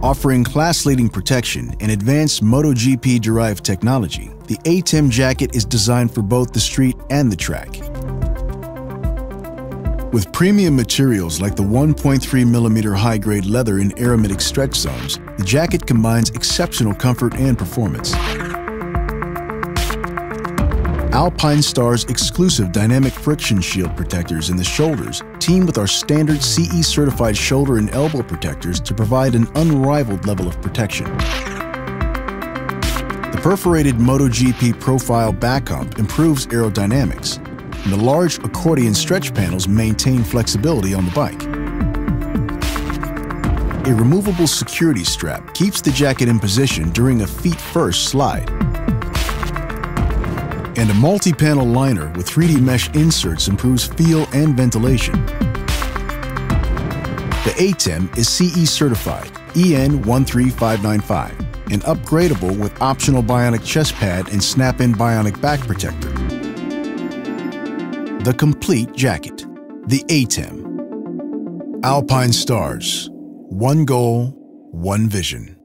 Offering class-leading protection and advanced MotoGP derived technology, the Atem jacket is designed for both the street and the track. With premium materials like the 1.3mm high-grade leather in Aramidic stretch zones, the jacket combines exceptional comfort and performance. Alpinestars exclusive dynamic friction shield protectors in the shoulders team with our standard CE-certified shoulder and elbow protectors to provide an unrivaled level of protection. The perforated MotoGP profile back hump improves aerodynamics, and the large accordion stretch panels maintain flexibility on the bike. A removable security strap keeps the jacket in position during a feet-first slide. And a multi-panel liner with 3D mesh inserts improves feel and ventilation. The Atem is CE certified, EN 13595, and upgradable with optional bionic chest pad and snap-in bionic back protector. The complete jacket, the Atem. Alpinestars, one goal, one vision.